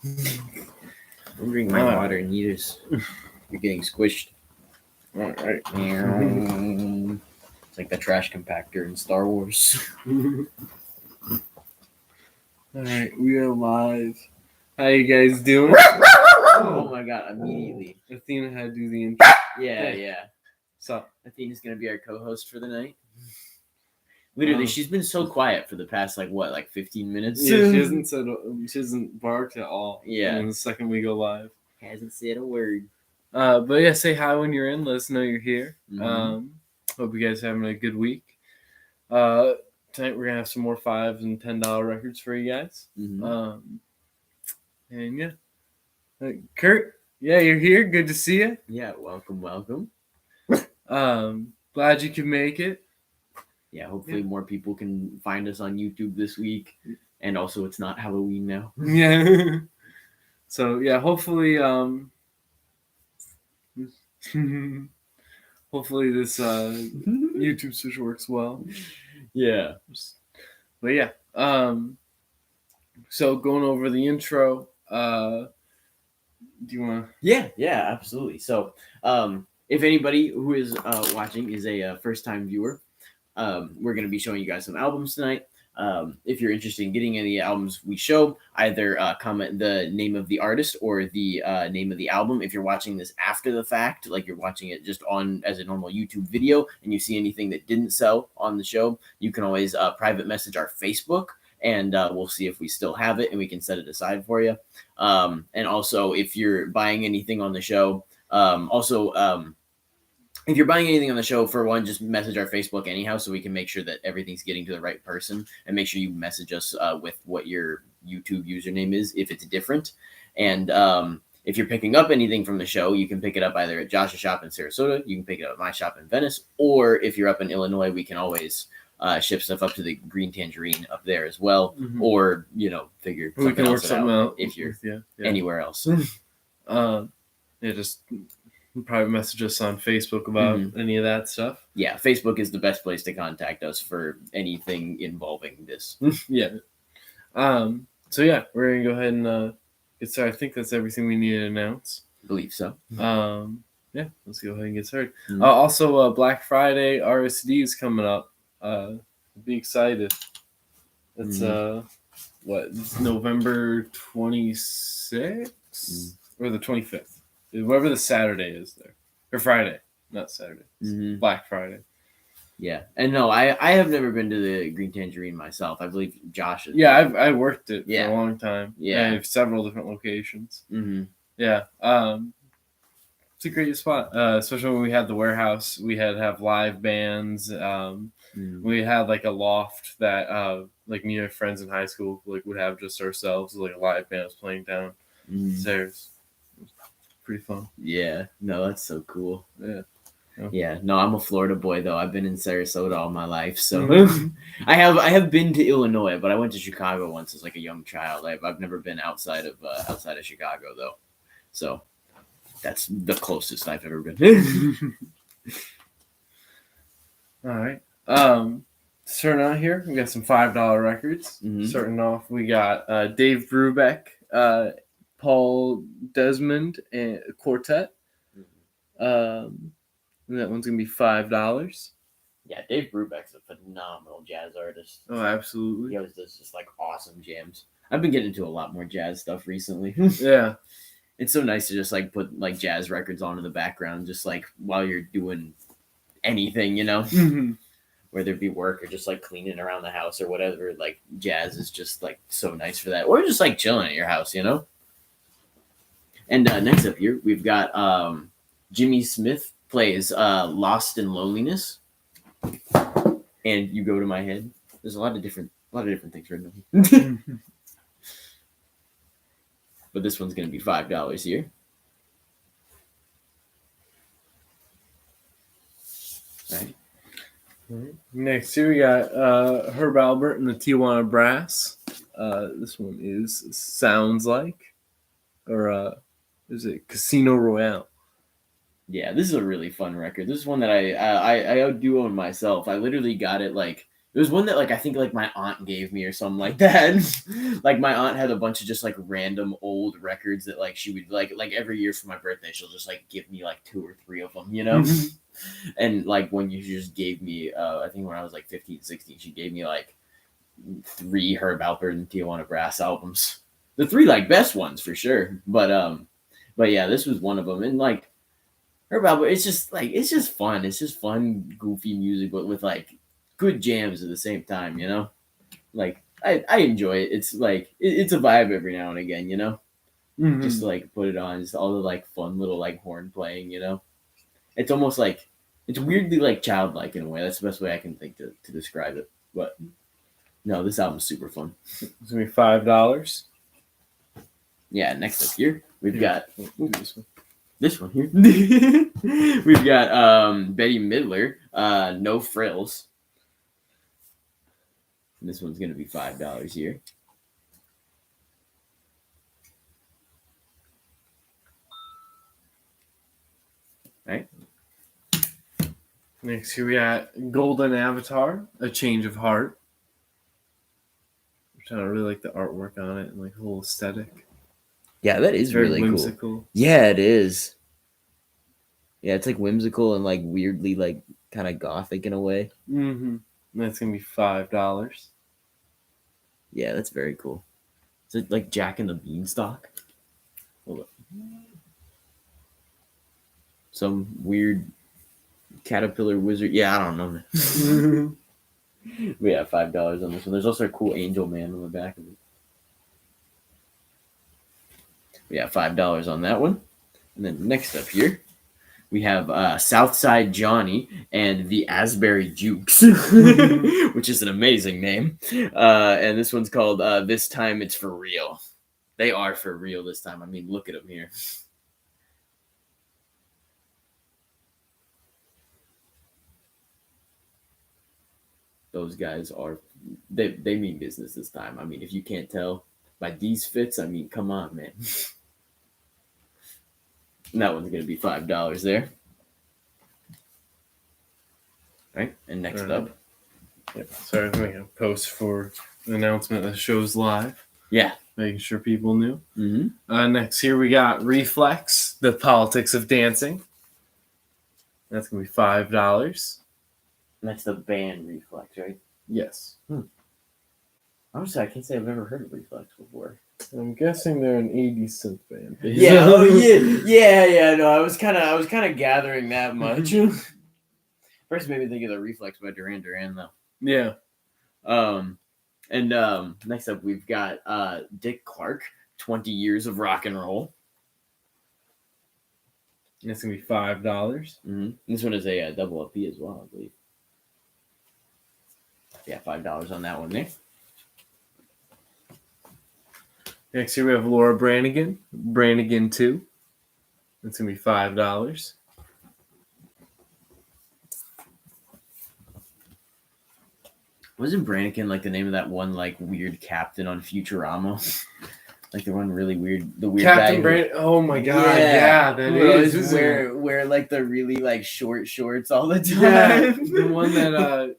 Don't drink my water, and you're getting squished. All right. It's like the trash compactor in Star Wars. All right, we are live. How you guys doing? Oh my god! Immediately, Athena had to do the intro. yeah. So Athena's gonna be our co-host for the night. Literally, she's been so quiet for the past 15 minutes. yeah, she hasn't barked at all. Yeah. The second we go live, Hasn't said a word. But yeah, say hi when you're in. Let us know you're here. Mhm. Hope you guys are having a good week. Tonight we're gonna have some more $5 and $10 records for you guys. Mhm. And yeah, Kurt, yeah, you're here. Good to see you. Yeah, welcome. Glad you could make it. Yeah, hopefully more people can find us on YouTube this week. And also, it's not Halloween now. Yeah. So yeah, hopefully, hopefully this YouTube switch works well. Yeah. But yeah, so going over the intro, do you want to? Yeah, absolutely. So, if anybody who is watching is a first-time viewer, we're going to be showing you guys some albums tonight. If you're interested in getting any albums we show, either comment the name of the artist or the name of the album. If you're watching this after the fact, like you're watching it just on as a normal YouTube video, and you see anything that didn't sell on the show, you can always private message our Facebook, and we'll see if we still have it, and we can set it aside for you. And also, if you're buying anything on the show, if you're buying anything on the show, for one, just message our Facebook anyhow, so we can make sure that everything's getting to the right person, and make sure you message us with what your YouTube username is if it's different. And if you're picking up anything from the show, you can pick it up either at Josh's shop in Sarasota, you can pick it up at my shop in Venice, or if you're up in Illinois, we can always ship stuff up to the Green Tangerine up there as well, or figure We can work something out if you're yeah. anywhere else. Just probably message us on Facebook about any of that stuff. Yeah, Facebook is the best place to contact us for anything involving this. Yeah. So yeah, we're gonna go ahead and get started. I think that's everything we need to announce. I believe so. Yeah, let's go ahead and get started. Also, Black Friday RSD is coming up. Be excited. It's it's November 26th or the 25th, whatever the Saturday is there, or Friday, not Saturday. Black Friday. Yeah, and no, I have never been to the Green Tangerine myself. I believe Josh is. Yeah, I worked it for a long time. Yeah, I have several different locations. Yeah, it's a great spot, especially when we had the warehouse. We had to have live bands. We had like a loft that like me and my friends in high school would have just ourselves, like a live band was playing downstairs. It was pretty fun. Yeah, no, that's so cool. Yeah, no, I'm a Florida boy though. I've been in Sarasota all my life, so I have been to Illinois, but I went to Chicago once as like a young child. I've never been outside of Chicago though, so that's the closest I've ever been. All right. Starting out here, we got some $5 records. Starting off, we got Dave Brubeck, Paul Desmond, and Quartet. And that one's gonna be $5. Yeah, Dave Brubeck's a phenomenal jazz artist. Oh, absolutely. He always does just like awesome jams. I've been getting into a lot more jazz stuff recently. Yeah. It's so nice to just like put like jazz records on in the background, just like while you're doing anything, whether it be work or just like cleaning around the house or whatever. Like jazz is just like so nice for that, or just like chilling at your house, And next up here, we've got Jimmy Smith plays Lost in Loneliness, and You Go to My Head. There's a lot of different things written on. But this one's going to be $5 here. All right. Next here we got Herb Alpert and the Tijuana Brass. This one is Sounds Like, or is it Casino Royale? Yeah, this is a really fun record. This is one that I do own myself. I literally got it like It was one that like I think like my aunt gave me or something like that. Like my aunt had a bunch of just like random old records that like she would like every year for my birthday she'll just like give me like 2 or 3 of them, you know. And like when you just gave me, I think when I was like 15, 16, she gave me like 3 Herb Alpert and Tijuana Brass albums. The 3 like best ones for sure. But yeah, this was one of them. And like Herb Alpert, it's just fun. It's just fun, goofy music, but with like good jams at the same time, you know? Like I enjoy it. It's like it's a vibe every now and again, you know? Just to, like put it on, just all the like fun little like horn playing, you know? It's almost like it's weirdly like childlike in a way. That's the best way I can think to describe it. But no, this album's super fun. It's gonna be $5. Yeah, next up here we've got this one here. We've got Betty Midler, No Frills. And this one's gonna be $5 here. Right. Next here we got Golden Avatar, A Change of Heart. I really like the artwork on it and like the whole aesthetic. Yeah, that is very really whimsical. Cool. Yeah, it is. Yeah, it's like whimsical and like weirdly like kind of gothic in a way. That's gonna be $5. Yeah, that's very cool. Is it like Jack and the Beanstalk? Hold up. Some weird caterpillar wizard. Yeah, I don't know. We have $5 on this one. There's also a cool angel man on the back of it. We have $5 on that one. And then next up here, we have Southside Johnny and the Asbury Jukes, which is an amazing name. And this one's called This Time It's For Real. They are for real this time. I mean, look at them here. Those guys are, they mean business this time. I mean, if you can't tell by these fits, I mean, come on, man. And that one's going to be $5 there. Right, and next up. Yep. Sorry, I'm making a post for an announcement that show's live. Yeah. Making sure people knew. Next here we got Reflex, The Politics of Dancing. That's going to be $5. That's the band Reflex, right? Yes. Honestly, I can't say I've ever heard of Reflex before. I'm guessing they're an 80s synth band. Yeah, yeah. No, I was kind of gathering that much. First, made me think of the Reflex by Duran Duran, though. Yeah. And next up, we've got Dick Clark, 20 Years of Rock and Roll. That's gonna be $5. This one is a double LP as well, I believe. Yeah, $5 on that one there. Next here we have Laura Branigan, Branigan 2. That's gonna be $5. Wasn't Branigan like the name of that one like weird captain on Futurama? Like the one really weird, the weird Captain guy. Brand. Oh my god! Yeah, that is. Wear like the really like short shorts all the time. Yeah, the one that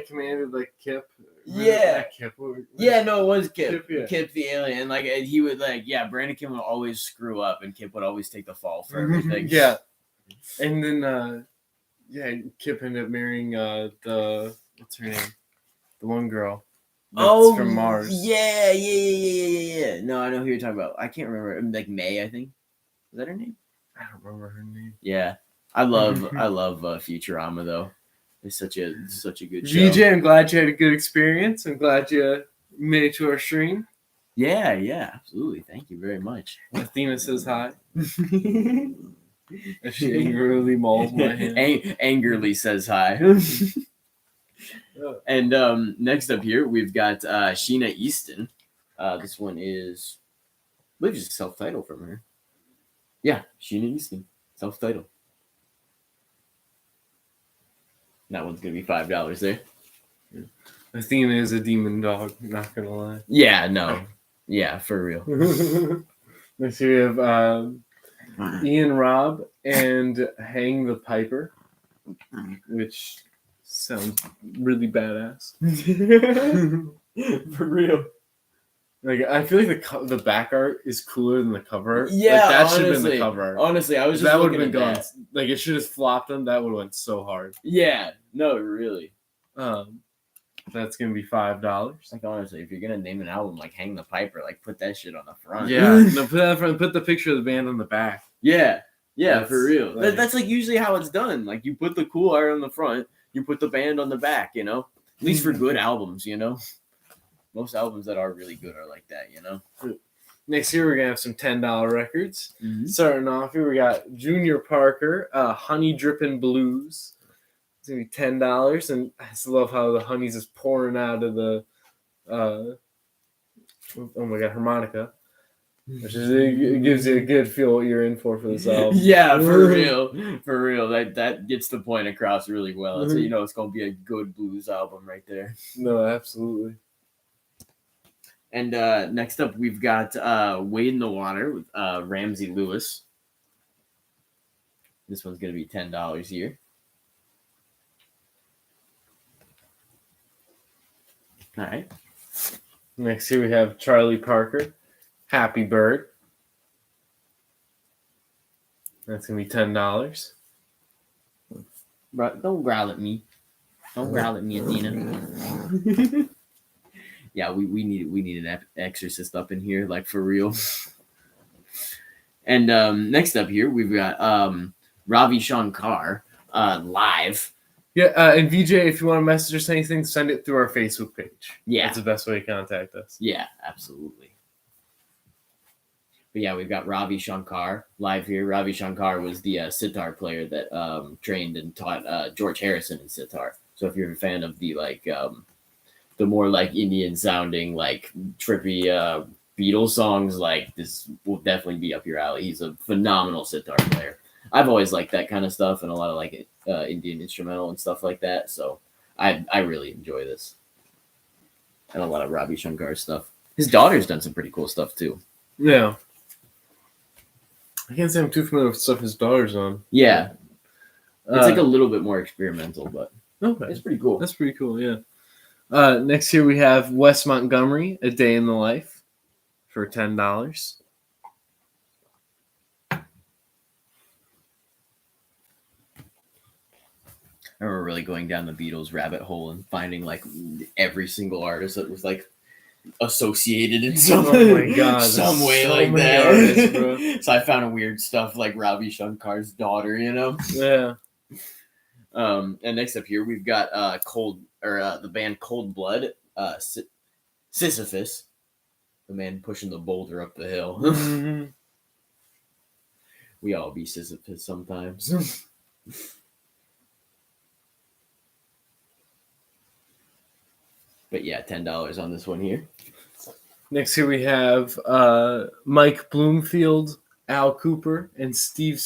commanded like Kip. Yeah. Kip. Yeah, no, it was Kip. Kip, yeah. Kip the alien. Like and he would like Branigan would always screw up, and Kip would always take the fall for everything. Yeah, and then Kip ended up marrying the what's her name, the one girl. That's from Mars. Yeah. No, I know who you're talking about. I can't remember. Like May, I think. Is that her name? I don't remember her name. Yeah, I love Futurama though. It's such a good show. VJ, I'm glad you had a good experience. I'm glad you made it to our stream. Yeah, absolutely. Thank you very much. Athena says hi. She angrily mauls my hand. Angrily says hi. And next up here, we've got Sheena Easton. This one is, I believe it's a self-title from her. Yeah, Sheena Easton. Self-title. That one's going to be $5 there. Athena is a demon dog, not going to lie. Yeah, no. Yeah, for real. Next here we have Ian Robb and Hang the Piper, which Sounds really badass. For real. Like I feel like the back art is cooler than the cover art. Yeah, like, that should have honestly, been the cover art. Honestly, I was If just that would looking have been at gone. that. Like it should have flopped them. That would have went so hard. Yeah, no, really. That's gonna be $5. Like honestly, if you're gonna name an album, like Hang the Piper, like put that shit on the front. Yeah, no, put that in front. Put the picture of the band on the back. Yeah, That's, for real. like- That's like usually how it's done. Like you put the cool art on the front, you put the band on the back. You know, at least for good albums. You know, most albums that are really good are like that. You know. Next year we're gonna have some $10 records. Mm-hmm. Starting off here, we got Junior Parker, Honey Drippin' Blues. It's gonna be $10, and I just love how the honey's just pouring out of the, oh my god, harmonica, which is it gives you a good feel what you're in for this album. Yeah, for real. That gets the point across really well. So you know it's gonna be a good blues album right there. No, absolutely. And next up, we've got Wade in the Water with Ramsey Lewis. This one's going to be $10 here. All right. Next here we have Charlie Parker, Happy Bird. That's going to be $10. Bro, don't growl at me. Don't growl at me, Athena. Yeah, we need an exorcist up in here, like for real. And next up here, we've got Ravi Shankar live. Yeah, and VJ, if you want to message us anything, send it through our Facebook page. Yeah. That's the best way to contact us. Yeah, absolutely. But yeah, we've got Ravi Shankar live here. Ravi Shankar was the sitar player that trained and taught George Harrison in sitar. So if you're a fan of the the more like Indian sounding, like trippy Beatles songs, like this will definitely be up your alley. He's a phenomenal sitar player. I've always liked that kind of stuff and a lot of like Indian instrumental and stuff like that. So I really enjoy this. And a lot of Ravi Shankar stuff. His daughter's done some pretty cool stuff too. Yeah. I can't say I'm too familiar with stuff his daughter's on. Yeah. It's like a little bit more experimental, but okay. It's pretty cool. That's pretty cool, yeah. Next here we have Wes Montgomery, A Day in the Life, for $10. I remember really going down the Beatles rabbit hole and finding like every single artist that was like associated in some, oh my God, some way so like many that. artists, bro. So I found weird stuff like Ravi Shankar's daughter, you know? Yeah. And next up here we've got the band Cold Blood, Sisyphus, the man pushing the boulder up the hill. Mm-hmm. We all be Sisyphus sometimes. But yeah, $10 on this one here. Next here we have Mike Bloomfield, Al Cooper, and Steve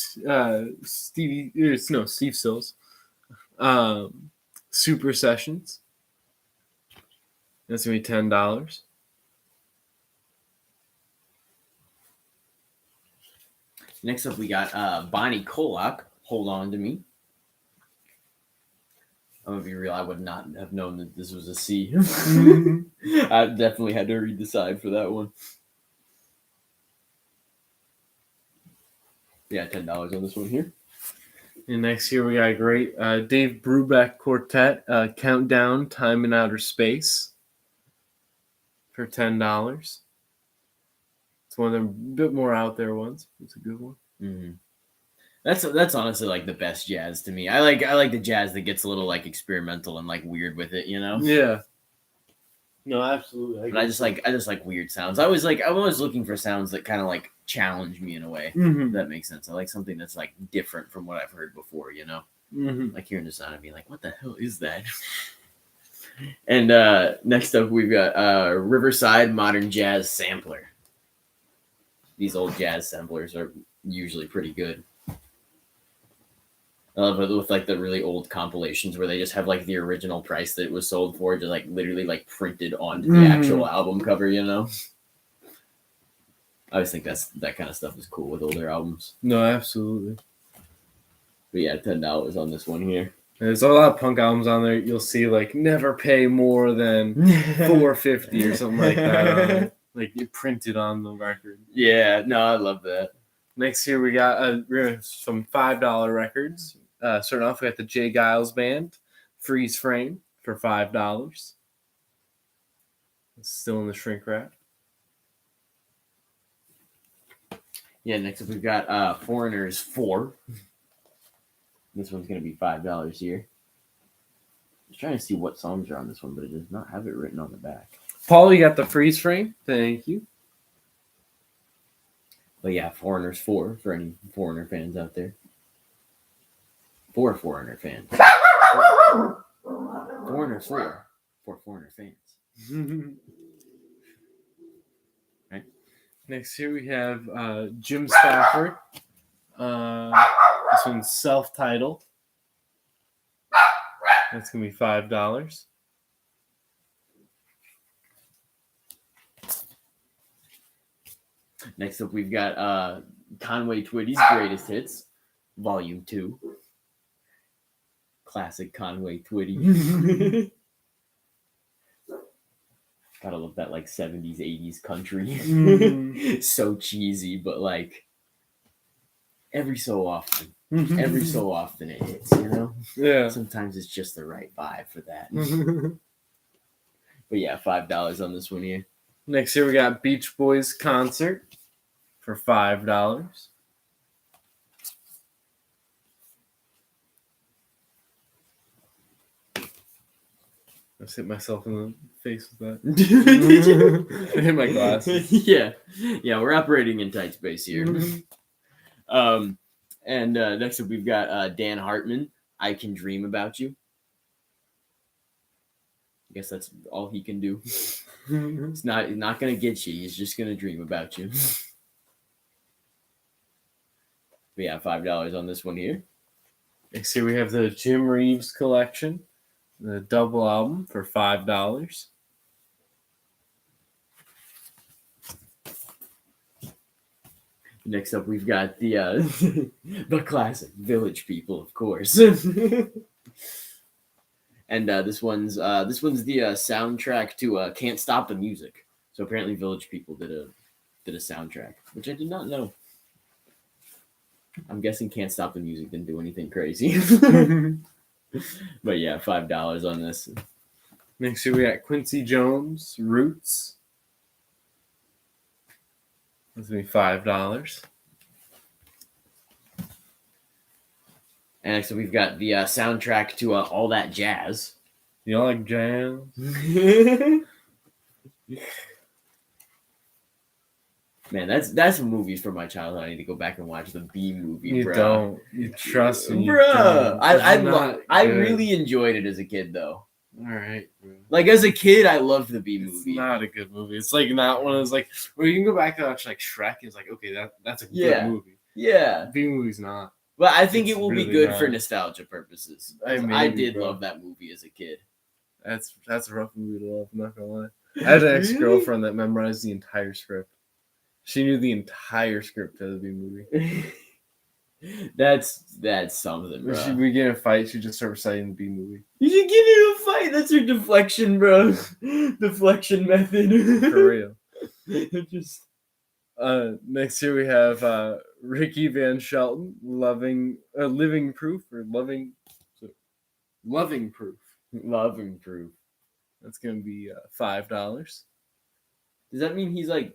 Stills. Super Sessions. That's gonna be $10. Next up, we got Bonnie Kolak, Hold On to Me. I'm gonna be real. I would not have known that this was a C. I definitely had to read the side for that one. Yeah, $10 on this one here. And next here we got a great Dave Brubeck Quartet, Countdown, Time in Outer Space, for $10. It's one of the bit more out there ones. It's a good one. Mm-hmm. That's honestly like the best jazz to me. I like the jazz that gets a little like experimental and like weird with it, you know? Yeah. No, absolutely. But I just like weird sounds. I'm always looking for sounds that kind of like challenge me in a way. Mm-hmm. If that makes sense. I like something that's like different from what I've heard before, you know? Mm-hmm. Like hearing the sound and being like, what the hell is that? And next up we've got Riverside Modern Jazz Sampler. These old jazz samplers are usually pretty good. I love it with like the really old compilations where they just have like the original price that it was sold for, just like literally like printed onto the actual album cover, you know? I always think that kind of stuff is cool with older albums. No, absolutely. But yeah, $10 on this one here. There's a lot of punk albums on there. You'll see like never pay more than $4.50 or something like that on it. Like you printed on the record. Yeah, no, I love that. Next here we got some $5 records. Starting off, we got the Jay Giles Band, Freeze Frame for $5. It's still in the shrink wrap. Yeah, next up we've got Foreigners 4. This one's going to be $5 here. I was trying to see what songs are on this one, but it does not have it written on the back. Paul, you got the freeze frame. Thank you. But yeah, Foreigners 4 for any Foreigner fans out there. 4 Foreigner fans. Foreigners 4 for Foreigner fans. Right. Next here we have Jim Spafford. This one's self-titled. That's going to be $5. Next up, we've got Conway Twitty's Greatest Hits, Volume 2. Classic Conway Twitty. Gotta love that like 70s, 80s country. So cheesy, but like every so often it hits, you know? Yeah. Sometimes it's just the right vibe for that. But yeah, $5 on this one here. Next here we got Beach Boys Concert for $5. I just hit myself in the face with that. I hit my glasses. Yeah, we're operating in tight space here. And next up we've got Dan Hartman, I Can Dream About You. I guess that's all he can do. He's not gonna get you. He's just gonna dream about you. But yeah, $5 on this one here. Next here we have the Jim Reeves collection, the double album for $5. Next up, we've got the the classic Village People, of course. And this one's the soundtrack to Can't Stop the Music. So apparently, Village People did a soundtrack, which I did not know. I'm guessing Can't Stop the Music didn't do anything crazy. But yeah, $5 on this. Next year we got Quincy Jones, Roots. That's going to be $5. And next we've got the soundtrack to All That Jazz. You all like jazz? Man, that's movies from my childhood. I need to go back and watch the B movie. You bro. don't. You trust me, bro. I really enjoyed it as a kid, though. All right, bro. Like as a kid, I loved the B movie. It's not a good movie. It's like not one of those like where you can go back and watch like Shrek. And it's like okay, that's a good movie. Yeah, B movie's not. But I think it will really be good not. For nostalgia purposes. I did love that movie as a kid. That's a rough movie to love. I'm not gonna lie. I had an ex-girlfriend that memorized the entire script. She knew the entire script of the B movie. That's something, bro. When we get in a fight, she just start reciting the B movie. You should get into a fight. That's your deflection, bro. Deflection method. For real. Just next year we have Ricky Van Shelton, Loving Proof. Loving Proof. That's gonna be $5. Does that mean he's like?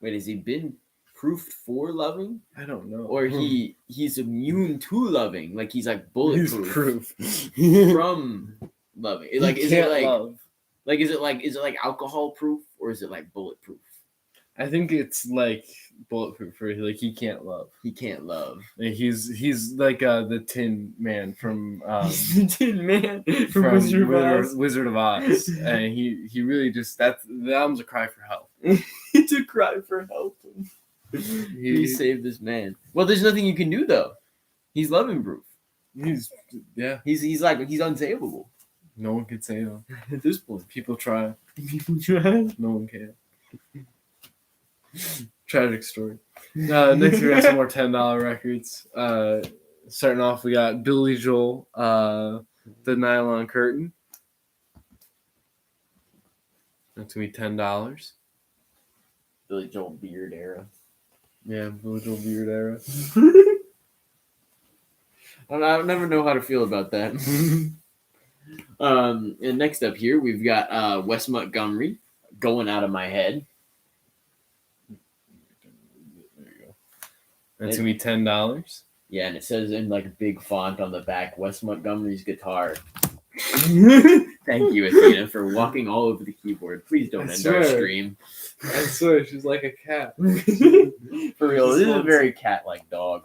Wait, has he been proofed for loving? I don't know. Or he's immune to loving, like he's like bulletproof. He's proof from loving. Like is it like love. Like is it like alcohol proof or is it like bulletproof? I think it's like bulletproof. Like he can't love. He can't love. Like, he's like the Tin Man from he's the Tin Man from Wizard of Oz, and he really just the album's a cry for help. It's a cry for help. He saved this man. Well, there's nothing you can do though. He's loving proof. He's He's unsavable. No one can save him At this point. People try. People try. No one can. Tragic story. Next we got some more $10 records. Starting off, we got Billy Joel, The Nylon Curtain. That's going to be $10. Billy Joel beard era. Yeah, Billy Joel beard era. I never know how to feel about that. And next up here, we've got Wes Montgomery, Going Out of My Head. There you go. That's going to be $10. Yeah, and it says in like big font on the back, Wes Montgomery's guitar. Thank you, Athena, for walking all over the keyboard. Please don't end our stream. I swear, she's like a cat. For real, this is a very cat-like dog.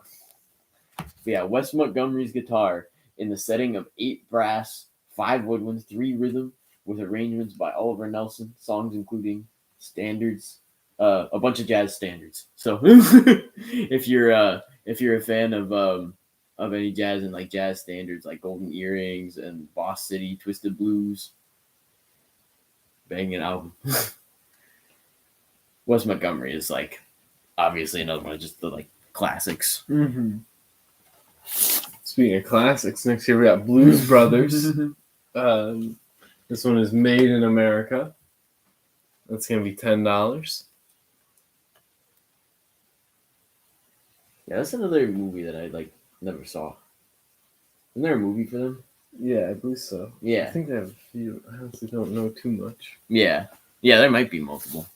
But yeah, Wes Montgomery's guitar in the setting of 8 brass, 5 woodwinds, 3 rhythm, with arrangements by Oliver Nelson. Songs including standards, a bunch of jazz standards. So if you're a fan of any jazz and like jazz standards like Golden Earrings and Boss City, Twisted Blues, banging album. Wes Montgomery is like obviously another one of just the like classics. Mm-hmm. Speaking of classics, next year we got Blues Brothers. This one is Made in America. That's gonna be $10. Yeah, that's another movie that I like never saw. Isn't there a movie for them? Yeah, I believe so. Yeah. I think they have a few. I honestly don't know too much. Yeah. Yeah, there might be multiple.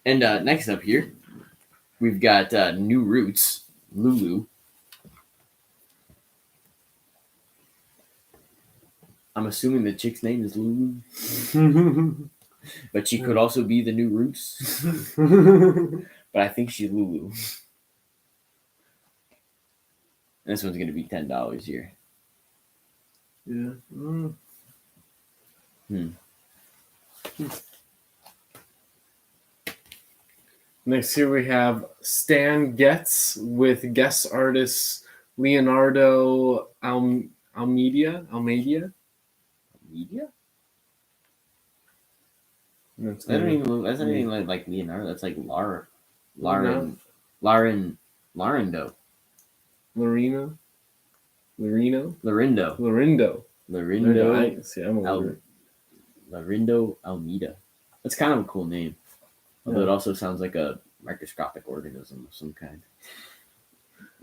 And next up here, we've got New Roots, Lulu. I'm assuming the chick's name is Lulu. But she could also be the New Roots. But I think she's Lulu. This one's going to be $10 here. Yeah. Next here we have Stan Getz with guest artists Leonardo Almeida. Media? That's not even like Leonardo. That's like Lauren Larindo. Lorindo. Larindo Almeida. That's kind of a cool name. Although it also sounds like a microscopic organism of some kind.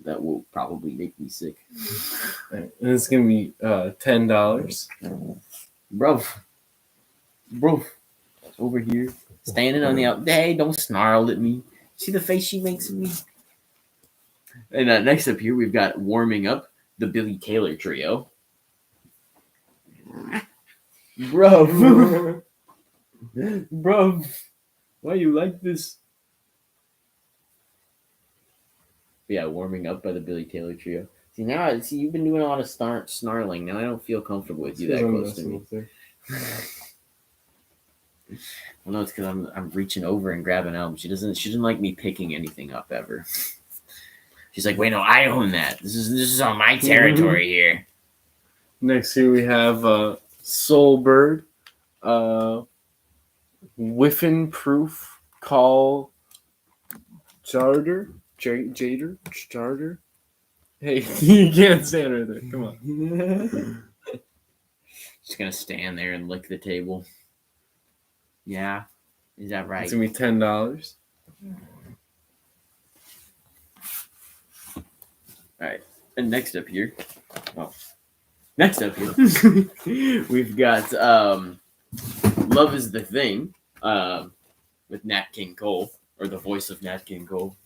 That will probably make me sick. And it's going to be $10. Bro. Over here. Standing on the out. Hey, don't snarl at me. See the face she makes at me? And next up here, we've got Warming Up, the Billy Taylor Trio. Bro. Bro. Why you like this? Yeah, Warming Up by the Billy Taylor Trio. See, you've been doing a lot of snarling. Now I don't feel comfortable with you that close to me. Well, no, it's because I'm reaching over and grabbing albums. She doesn't like me picking anything up ever. She's like, wait, no, I own that. This is on my territory here. Next here we have Soulbird, Whiffin Proof, Call Jader. Hey, you can't stand right there. Come on. Just gonna stand there and lick the table. Yeah, is that right? It's gonna be $10. All right, and next up here, we've got "Love Is the Thing" with Nat King Cole, or the voice of Nat King Cole.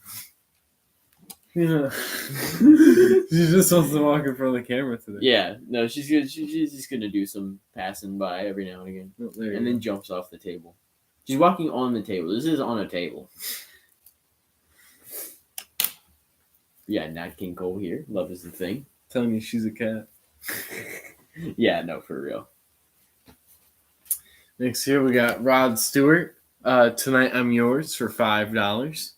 Yeah, she just wants to walk in front of the camera today. Yeah, no, she's just gonna do some passing by every now and again, and then jumps off the table. She's walking on the table. This is on a table. Yeah, Nat King Cole here. Love Is the Thing. I'm telling you, she's a cat. Yeah, no, for real. Next here we got Rod Stewart. Tonight I'm Yours for $5.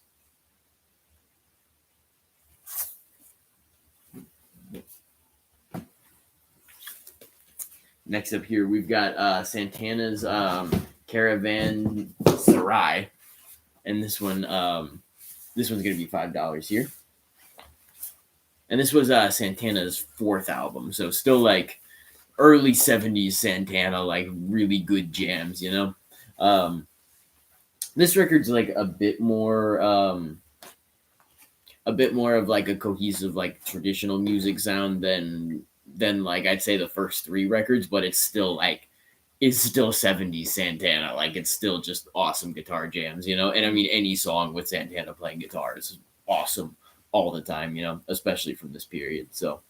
Next up here, we've got Santana's Caravan Sarai, and this one's gonna be $5 here. And this was Santana's fourth album, so still like early 70s Santana, like really good jams, you know. This record's like a bit more of like a cohesive like traditional music sound than like I'd say the first three records, but it's still 70s Santana. Like it's still just awesome guitar jams, you know. And I mean, any song with Santana playing guitar is awesome all the time, you know, especially from this period. So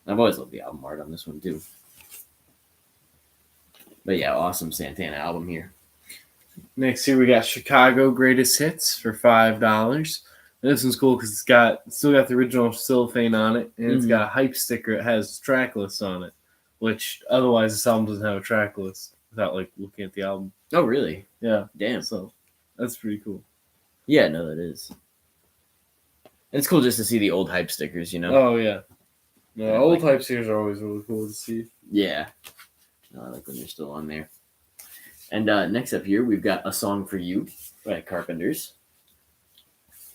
I've always loved the album art on this one too. But yeah, awesome Santana album here. Next here we got Chicago Greatest Hits for $5. This one's cool because it's still got the original cellophane on it, and it's got a hype sticker. It has track lists on it, which otherwise this album doesn't have a track list without like looking at the album. Oh, really? Yeah. Damn. So that's pretty cool. Yeah, no, that is. It's cool just to see the old hype stickers, you know. Oh yeah. No, old hype stickers are always really cool to see. Yeah. No, I like when they're still on there. And next up here, we've got A Song for You by Carpenters.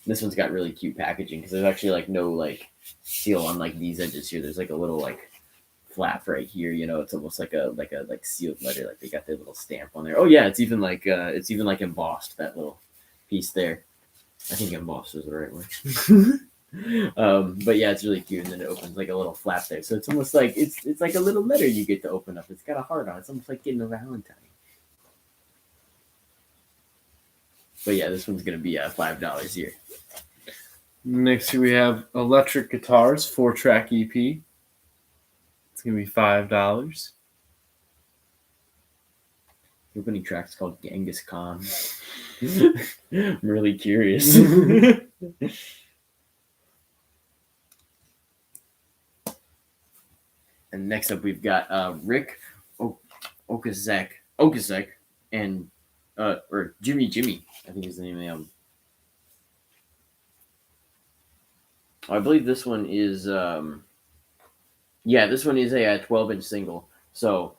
This one's got really cute packaging because there's actually like no like seal on like these edges here. There's like a little like flap right here. You know, it's almost like a sealed letter. Like they got their little stamp on there. Oh yeah, it's even like embossed, that little piece there. I think embossed is the right word. But yeah, it's really cute, and then it opens like a little flap there. So it's almost like it's like a little letter you get to open up. It's got a heart on it. It's almost like getting a Valentine. But yeah, this one's gonna be $5 here. Next here we have Electric Guitars 4-track EP. It's gonna be $5. The opening track's called Genghis Khan. I'm really curious. And next up, we've got Rick Okasek and or Jimmy, I think is the name of the album. I believe this one is this one is a 12-inch single. So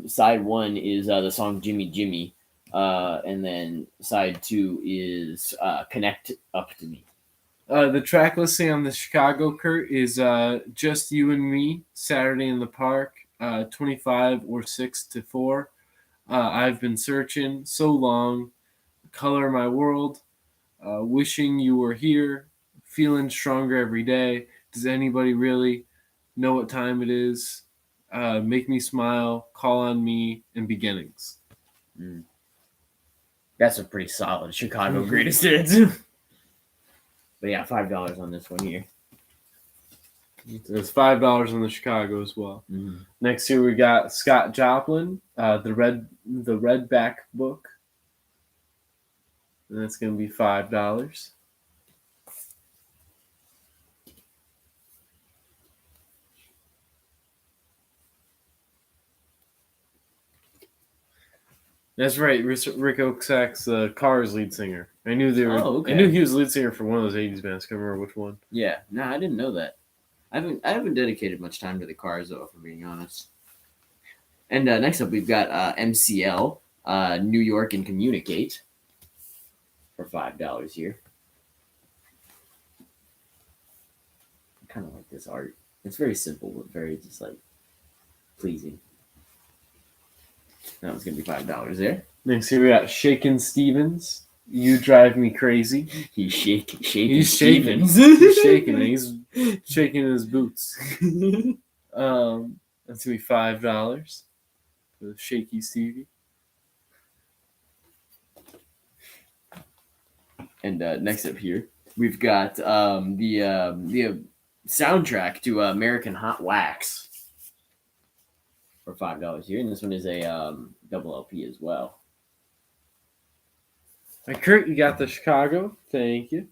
side one is the song Jimmy, and then side two is Connect Up to Me. The track listing on the Chicago Kurt is Just You and Me, Saturday in the Park, 25 or 6 to 4. I've Been Searching, So Long, Color My World, Wishing You Were Here, Feeling Stronger Every Day, Does Anybody Really Know What Time It Is, Make Me Smile, Call on Me, and Beginnings. That's a pretty solid Chicago greatest hits. But yeah, $5 on this one here. There's $5 on the Chicago as well. Mm-hmm. Next here we got Scott Joplin, the Redback Book, and that's going to be $5. That's right, Rick Oaksack's the Cars lead singer. I knew they were. Oh, okay. I knew he was lead singer for one of those '80s bands. I can't remember which one. Yeah, no, I didn't know that. I haven't dedicated much time to the Cars though, if I'm being honest. And next up, we've got MCL, New York and Communicate, for $5 here. I kind of like this art. It's very simple, but very just like pleasing. That was going to be $5 there. Next here we got Shakin' Stevens. You Drive Me Crazy. He's shaking. He's shaking. He's shaking. He's shaking his boots. That's going to be $5 for Shaky Stevie. And next up here, we've got the soundtrack to American Hot Wax. For $5 here, and this one is a double LP as well. Hey, Kurt, you got the Chicago. Thank you.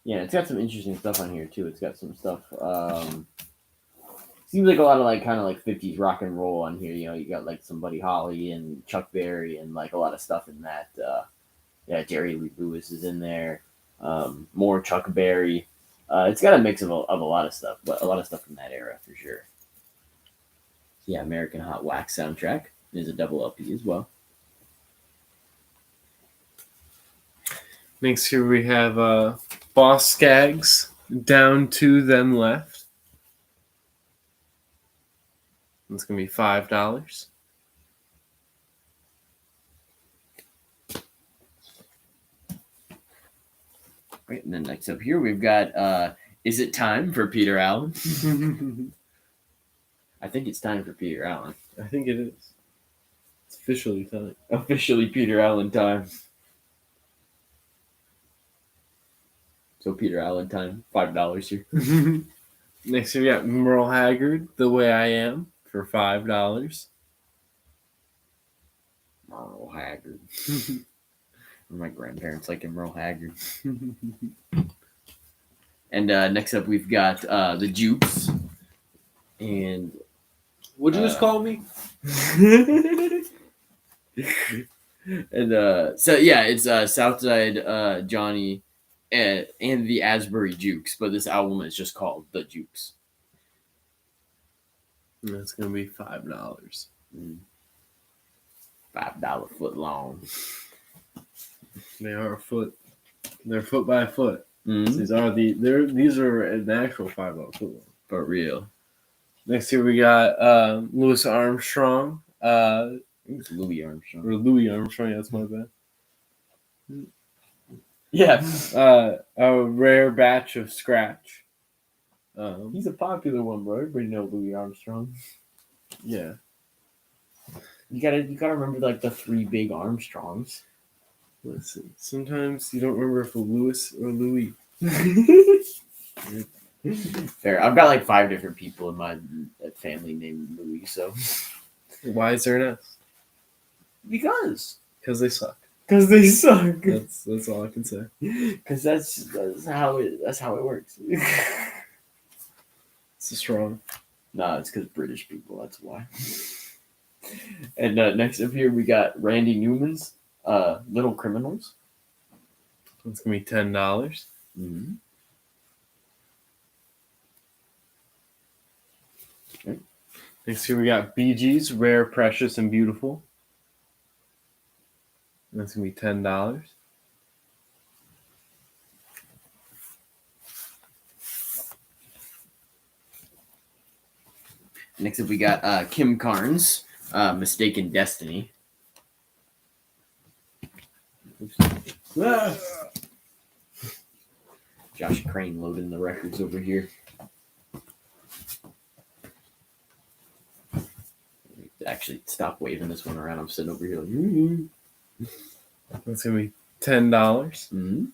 Yeah, it's got some interesting stuff on here too. It's got some stuff. Seems like a lot of like kind of like 50s rock and roll on here. You know, you got like some Buddy Holly and Chuck Berry and like a lot of stuff in that. Jerry Lee Lewis is in there. More Chuck Berry. It's got a mix of a lot of stuff, but a lot of stuff from that era for sure. Yeah, American Hot Wax soundtrack is a double LP as well. Next here we have Boss Skaggs, Down to Them Left. It's going to be $5. Right, and then next up here we've got Is It Time for Peter Allen? I think it's time for Peter Allen. I think it is. It's officially time. Officially Peter Allen time. So Peter Allen time, $5 here. Next we got Merle Haggard, The Way I Am, for $5. Merle Haggard. My grandparents like Merle Haggard. And next up we've got the Jukes. And what'd you just call me? And so yeah, it's Southside Johnny and the Asbury Jukes, but this album is just called The Jukes. And that's gonna be $5. $5 foot long. They are a foot. They're foot by foot. Mm-hmm. These are an actual $5 foot long. For real. Next here we got Louis Armstrong. It's Louis Armstrong. Or Louis Armstrong, that's my bad. Yeah. A Rare Batch of Scratch. He's a popular one, bro. Everybody knows Louis Armstrong. Yeah. You gotta remember like the three big Armstrongs. Let's see. Sometimes you don't remember if a Louis or Louis. Fair. I've got like 5 different people in my family named Louis, so. Why is there an S? Because they suck. Because they suck. That's all I can say. Because that's how it works. It's strong. Nah, it's because British people. That's why. And next up here we got Randy Newman's Little Criminals. It's gonna be $10. Mm-hmm. Okay. Next here we got Bee Gees, Rare, Precious, and Beautiful. That's gonna be $10. Next up we got Kim Carnes, Mistaken Destiny. Josh Crane loading the records over here. Actually, stop waving this one around. I'm sitting over here like, That's gonna be $10. Mm-hmm.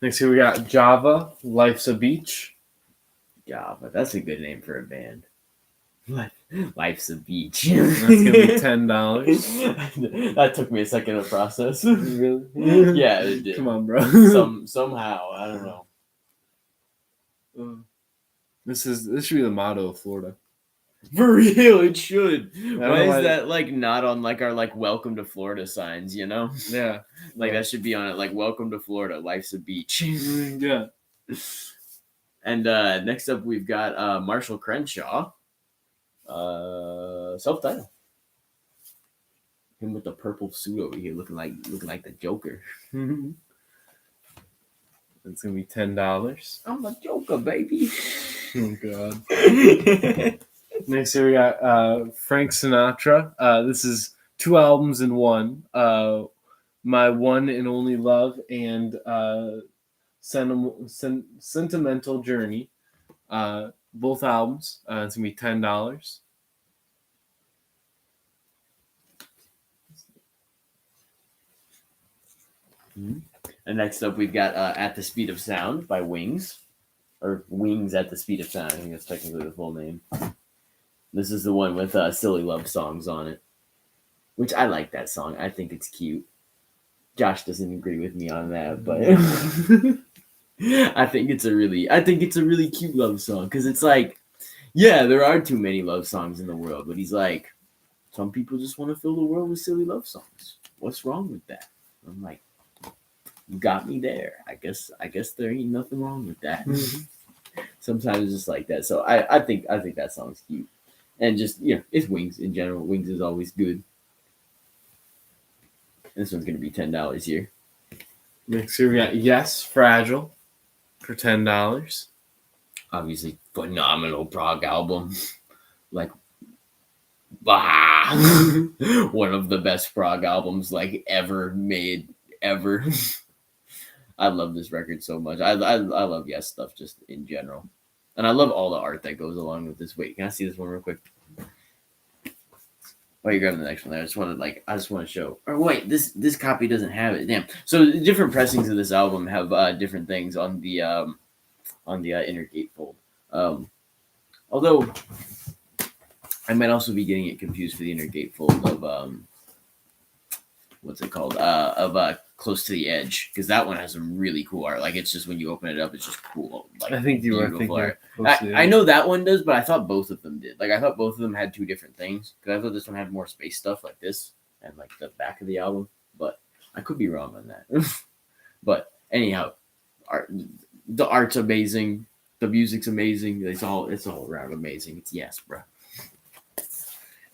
Next here we got Java, Life's a Beach. Java, that's a good name for a band. Life's a Beach. That's gonna be $10. That took me a second to process. Really? Yeah, it did. Come on, bro. Somehow, I don't know. This should be the motto of Florida. For real, it should. Why is like, that like not on like our like welcome to Florida signs, you know? Yeah. Like that should be on it, like welcome to Florida, life's a beach. Yeah. And next up we've got Marshall Crenshaw. Self-titled. Him with the purple suit over here looking like the Joker. It's gonna be $10. I'm a Joker, baby. Oh god. Next here we got Frank Sinatra. This is 2 albums in one. My One and Only Love and Sentimental Journey. Both albums. It's gonna be $10. Mm-hmm. And next up we've got At the Speed of Sound by Wings. Or Wings at the Speed of Sound. I think that's technically the full name. This is the one with Silly Love Songs on it. Which I like that song. I think it's cute. Josh doesn't agree with me on that, but I think it's a really cute love song. Because it's like, yeah, there are too many love songs in the world, but he's like, some people just want to fill the world with silly love songs. What's wrong with that? I'm like, you got me there. I guess there ain't nothing wrong with that. Sometimes it's just like that. So I think that song's cute. And just, it's Wings in general. Wings is always good. This one's gonna be $10 here. Next here we got Yes, Fragile for $10. Obviously, phenomenal prog album. Like, bah! One of the best prog albums like ever made, ever. I love this record so much. I love Yes stuff just in general, and I love all the art that goes along with this. Wait, can I see this one real quick? While you're grabbing the next one, there, I just want to show. Or wait, this copy doesn't have it. Damn. So different pressings of this album have different things on the inner gatefold. Although I might also be getting it confused for the inner gatefold of what's it called? Close to the Edge, because that one has some really cool art. Like, it's just when you open it up, it's just cool. Like, I think you were thinking. I know that one does, but I thought both of them did. Like, I thought both of them had two different things, because I thought this one had more space stuff like this and like the back of the album, but I could be wrong on that. But anyhow, the art's amazing, the music's amazing. It's all around amazing. It's Yes, bro.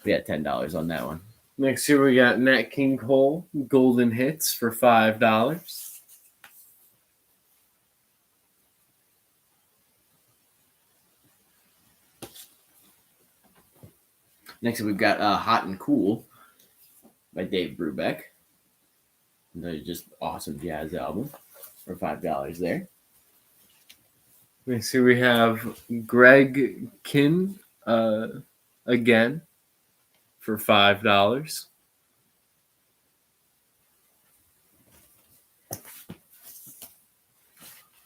We had $10 on that one. Next here we got Nat King Cole Golden Hits for $5. Next we've got Hot and Cool by Dave Brubeck. They're just awesome jazz album for $5 there. Next here we have Greg Kihn again for $5.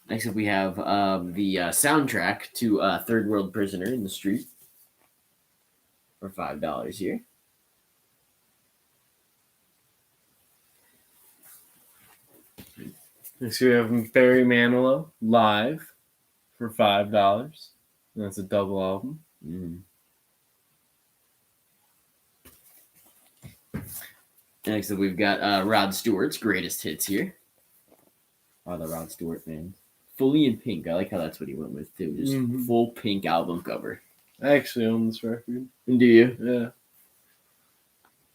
Next up, we have the soundtrack to Third World Prisoner in the Street for $5 here. Next we have Barry Manilow live for $5. And that's a double album. Next up, we've got Rod Stewart's Greatest Hits here. Oh, the Rod Stewart fans. Fully in pink. I like how that's what he went with, too. Just full pink album cover. I actually own this record. Do you? Yeah.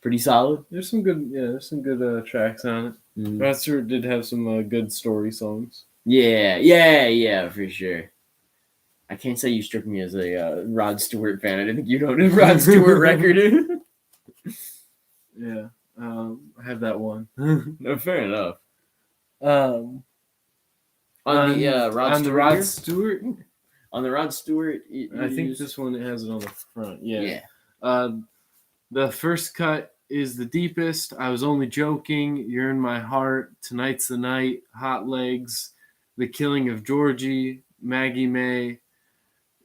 Pretty solid? There's some good tracks on it. Rod Stewart did have some good story songs. Yeah, for sure. I can't say you struck me as a Rod Stewart fan. I didn't think you'd own a Rod Stewart record. Yeah. I have that one. No, fair enough. On the Rod Stewart, I think this one has it on the front. Yeah. The first cut is The Deepest. I Was Only Joking. You're in My Heart. Tonight's the Night. Hot Legs. The Killing of Georgie. Maggie May.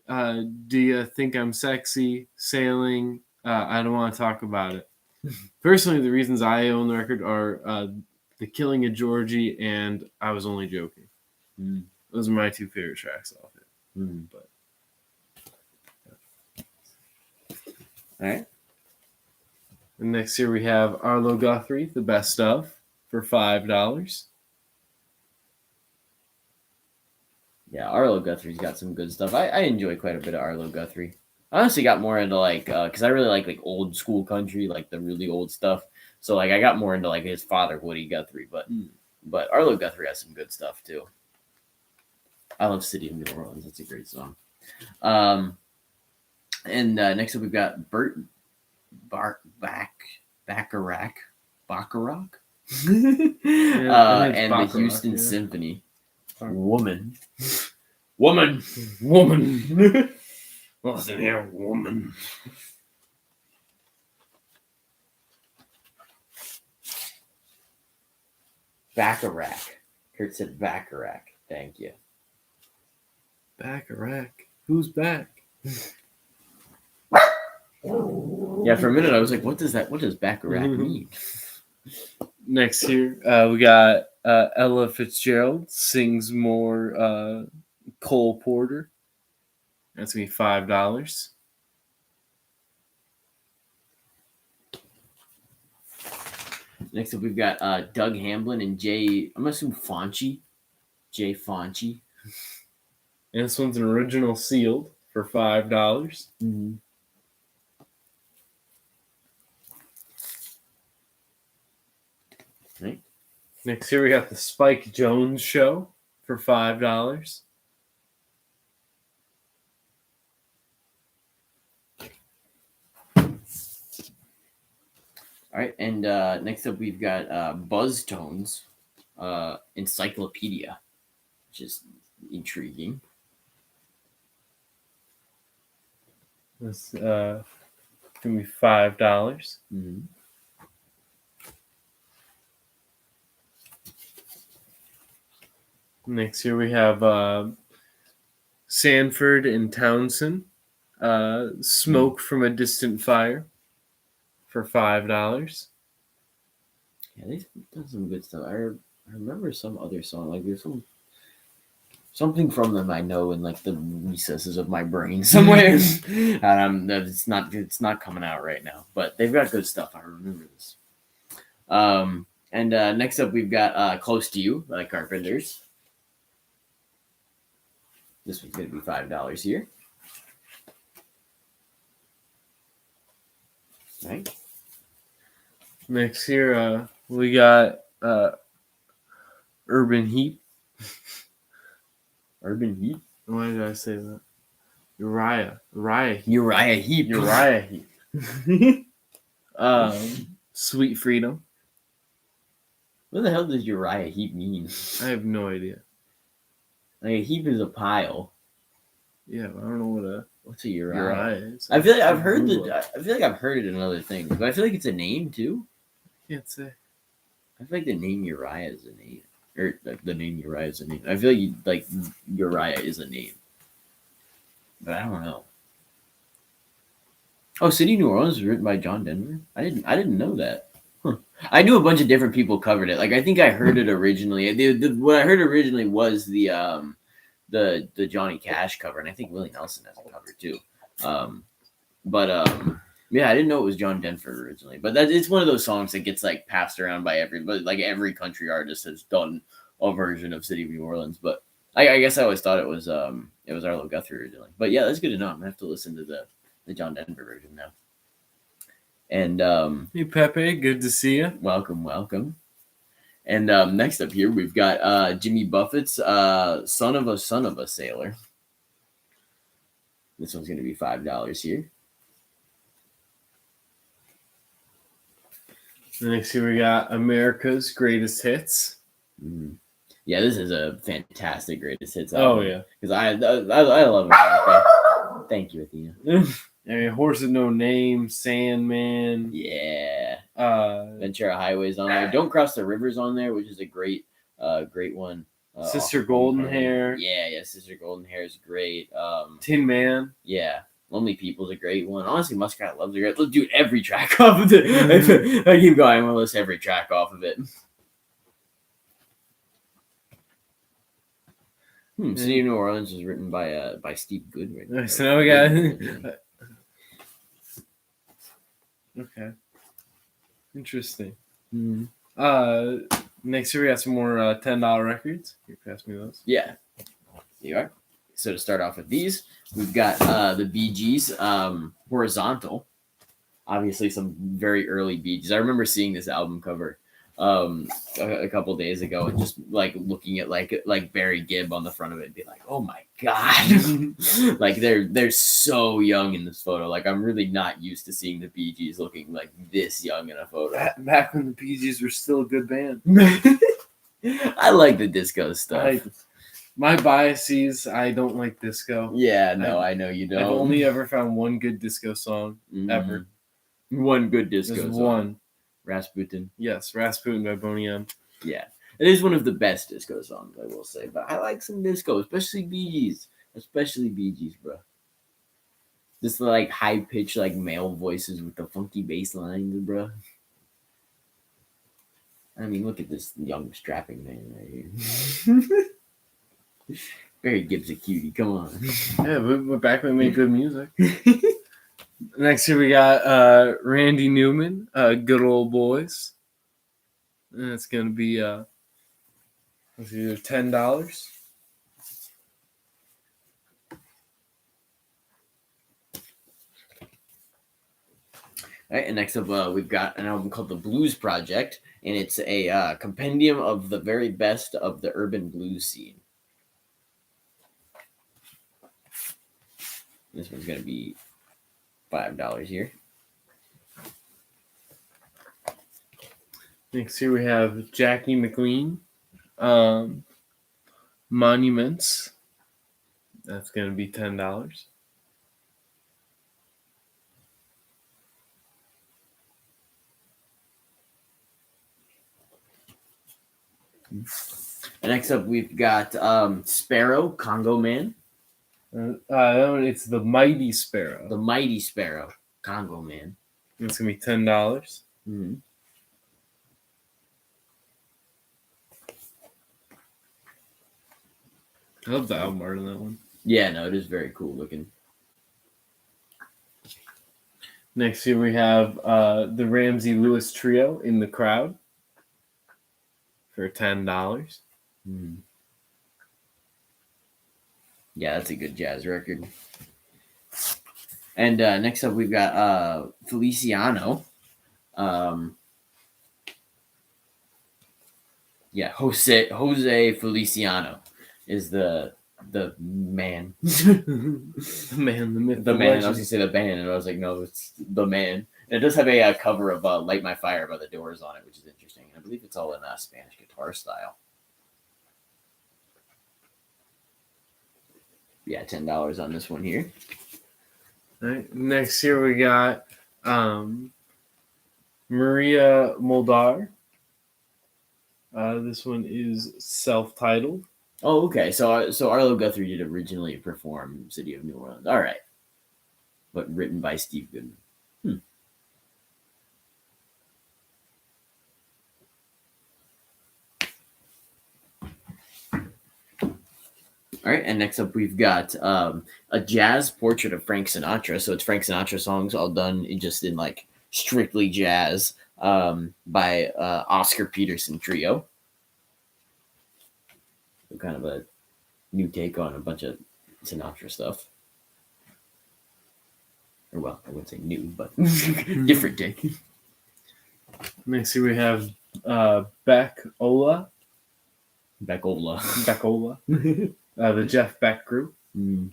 Do You Think I'm Sexy? Sailing. I Don't Want to Talk About It. Personally, the reasons I own the record are The Killing of Georgie and I Was Only Joking. Those are my two favorite tracks off it. But all right. And next year we have Arlo Guthrie, The Best Of, for $5. Yeah, Arlo Guthrie's got some good stuff. I enjoy quite a bit of Arlo Guthrie. I honestly got more into because I really like old school country, like the really old stuff. So like I got more into like his father, Woody Guthrie, but Arlo Guthrie has some good stuff too. I love City of New Orleans. That's a great song. And next up we've got Burt Bacharach, and the Houston Symphony. Woman. Listen here, woman. Bacharach. Kurt said Bacharach. Thank you. Bacharach. Who's back? Yeah, for a minute I was like, what does Bacharach mean? Next here, we got Ella Fitzgerald sings more Cole Porter. That's going to be $5. Next up, we've got Doug Hamblin and Jay, I'm going to assume Jay Fonchi. And this one's an original sealed for $5. Next here we got the Spike Jonze Show for $5. All right, and next up we've got Buzz Tones Encyclopedia, which is intriguing. This gonna be $5. Mm-hmm. Next here we have Sanford and Townsend, Smoke from a Distant Fire for $5. Yeah, they've done some good stuff. I remember some other song, like there's something from them I know in like the recesses of my brain somewhere. And it's not coming out right now, but they've got good stuff. I remember this. And next up we've got Close to You by Carpenters. This one's going to be $5 here. Right. Next here we got Urban Heat. Urban Heat? Why did I say that? Uriah Heep. Sweet Freedom. What the hell does Uriah Heep mean? I have no idea. Like a heap is a pile. Yeah, but I don't know what's a Uriah is. I feel like I've heard it in other things, but I feel like it's a name too. Can't say. I feel like the name Uriah is a name, or the name Uriah is a name. I feel like Uriah is a name, but I don't know. Oh, City of New Orleans was written by John Denver. I didn't know that. Huh. I knew a bunch of different people covered it. Like I think I heard it originally. What I heard originally was the Johnny Cash cover, and I think Willie Nelson has a cover too. Yeah, I didn't know it was John Denver originally. But it's one of those songs that gets like passed around by everybody. Like every country artist has done a version of City of New Orleans. But I guess I always thought it was Arlo Guthrie originally. But yeah, that's good to know. I'm gonna have to listen to the John Denver version now. And hey Pepe, good to see you. Welcome. And next up here we've got Jimmy Buffett's Son of a Sailor. This one's gonna be $5 here. Next here we got America's Greatest Hits. Mm-hmm. Yeah, this is a fantastic Greatest Hits album. Oh yeah, because I love America. Thank you, Athena. I mean, Horse with No Name, Sandman. Yeah. Ventura Highway's on there. Don't Cross the River's on there, which is a great one. Sister Golden Hair. Yeah. Sister Golden Hair is great. Tin Man. Yeah. Lonely People's a great one. Honestly, Muskrat Love's a great. Let's do every track off of it. I keep going. I'm gonna list every track off of it. City of New Orleans was written by Steve Goodwin. So now we got. Okay. Interesting. Mm-hmm. Next year we got some more $10 records. Here, pass me those. Yeah. You are. So to start off with these, we've got the Bee Gees, Horizontal. Obviously some very early Bee Gees. I remember seeing this album cover a couple days ago and just like looking at like Barry Gibb on the front of it and be like, oh my god. Like they're so young in this photo. Like I'm really not used to seeing the Bee Gees looking like this young in a photo. Back when the Bee Gees were still a good band. I like the disco stuff. My biases, I don't like disco. Yeah, no, I know you don't. I've only ever found one good disco song ever. One good disco There's song. One. Rasputin. Yes, Rasputin by Boney M. Yeah. It is one of the best disco songs, I will say. But I like some disco, especially Bee Gees. Especially Bee Gees, bro. Just like high pitched like male voices with the funky bass lines, bro. I mean, look at this young strapping man right here. Barry Gibb's a cutie. Come on. Yeah, but back when we made good music. Next year we got Randy Newman, Good Old Boys. And it's gonna be let's see, $10. All right, and next up, we've got an album called The Blues Project, and it's a compendium of the very best of the urban blues scene. This one's going to be $5 here. Next here we have Jackie McLean, Monuments. That's going to be $10. And next up, we've got Sparrow, Congo Man. It's the Mighty Sparrow. The Mighty Sparrow, Congo Man. It's going to be $10. Mm-hmm. I love the album art on that one. Yeah, no, it is very cool looking. Next here we have the Ramsey Lewis Trio, In the Crowd, for $10. Mm. Yeah, that's a good jazz record. And next up, we've got Feliciano. Jose Feliciano is the man. The man, the myth, the man. I was gonna say the band, and I was like, no, it's the man. And it does have a cover of "Light My Fire" by the Doors on it, which is interesting. I believe it's all in Spanish guitar style. Yeah, $10 on this one here. All right. Next here we got Maria Muldaur. This one is self-titled. Oh, okay. So Arlo Guthrie did originally perform "City of New Orleans." All right, but written by Steve Goodman. All right, and next up we've got a jazz portrait of Frank Sinatra. So it's Frank Sinatra songs all done in like strictly jazz by Oscar Peterson Trio. So kind of a new take on a bunch of Sinatra stuff. Or well, I wouldn't say new, but different take. Next here we have Beck Ola. Beckola. The Jeff Beck Group. Mm.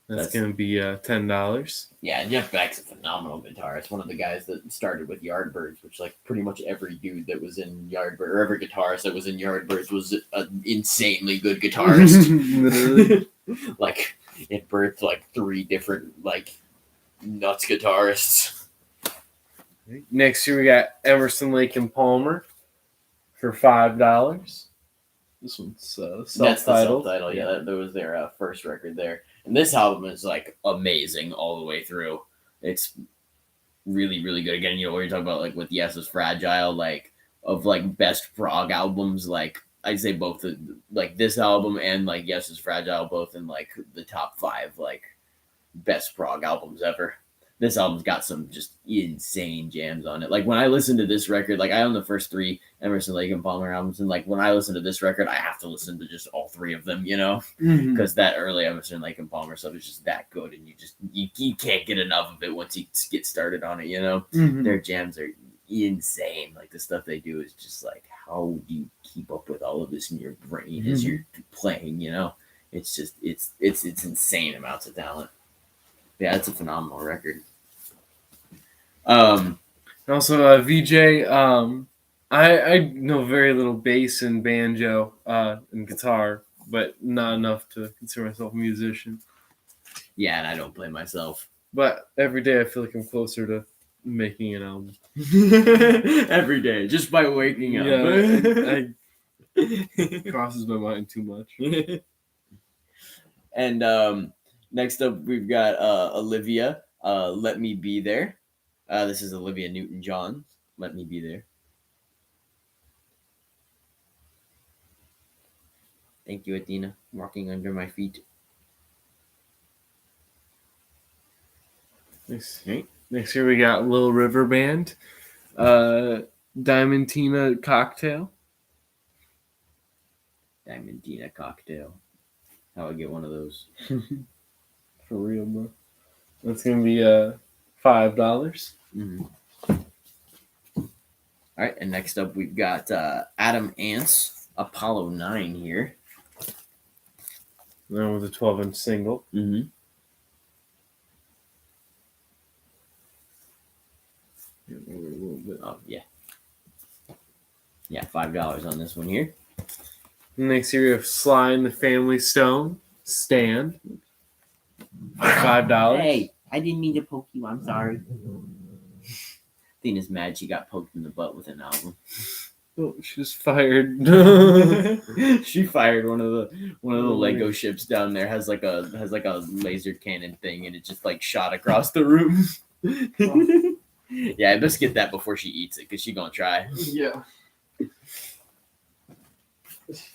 That's going to be $10. Yeah, Jeff Beck's a phenomenal guitarist. One of the guys that started with Yardbirds, which like pretty much every dude that was in Yardbirds, or every guitarist that was in Yardbirds was an insanely good guitarist. Like it birthed like 3 different like nuts guitarists. Next year we got Emerson, Lake and Palmer for $5. This one's self-titled. That's the self-title. Yeah, that was their first record there. And this album is like amazing all the way through. It's really, really good. Again, you know what you're talking about, like with Yes is Fragile, like of like best prog albums. Like I'd say both like this album and like Yes is Fragile, both in like the top 5 like best prog albums ever. This album's got some just insane jams on it. Like when I listen to this record, like I own the first 3 Emerson, Lake and Palmer albums, and like when I listen to this record, I have to listen to just all 3 of them, you know, because that early Emerson, Lake and Palmer stuff is just that good, and you can't get enough of it once you get started on it, you know. Their jams are insane. Like the stuff they do is just like, how do you keep up with all of this in your brain as you're playing, you know? It's just it's insane amounts of talent. Yeah, it's a phenomenal record. Also, VJ, I know very little bass and banjo and guitar, but not enough to consider myself a musician. Yeah, and I don't play myself. But every day I feel like I'm closer to making an album. Every day, just by waking up. Yeah, it crosses my mind too much. And next up, we've got Olivia, Let Me Be There. This is Olivia Newton-John, Let Me Be There. Thank you, Athena, walking under my feet. Next here we got Little River Band, Diamantina Cocktail. Diamantina Cocktail. How I get one of those? For real, bro. That's gonna be $5. Mm-hmm. All right, and next up we've got Adam Ants, Apollo 9 here. That was a 12-inch single. Mm-hmm. Oh, yeah. Yeah, $5 on this one here. Next here we have Sly and the Family Stone, Stand. $5. Hey, I didn't mean to poke you. I'm sorry. Tina's mad she got poked in the butt with an album. Oh, she was fired. She fired one of the Lego ships down there. Has like a laser cannon thing, and it just like shot across the room. Oh. Yeah, I best get that before she eats it, because she gonna try. Yeah. She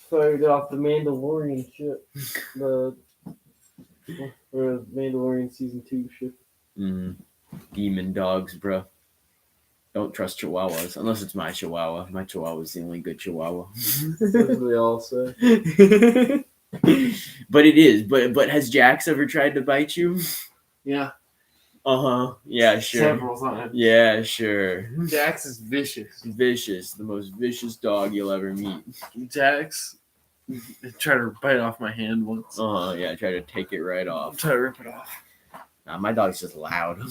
fired off the Mandalorian ship. Or Mandalorian season 2 ship. Demon dogs, bro. Don't trust chihuahuas unless it's my chihuahua. My chihuahua's the only good chihuahua. That's what they all say. But it is. But has Jax ever tried to bite you? Yeah. Yeah, sure. Several times. Yeah, sure. Jax is vicious. Vicious. The most vicious dog you'll ever meet. Jax tried to bite off my hand once. Yeah, try to take it right off. Try to rip it off. Nah, my dog's just loud.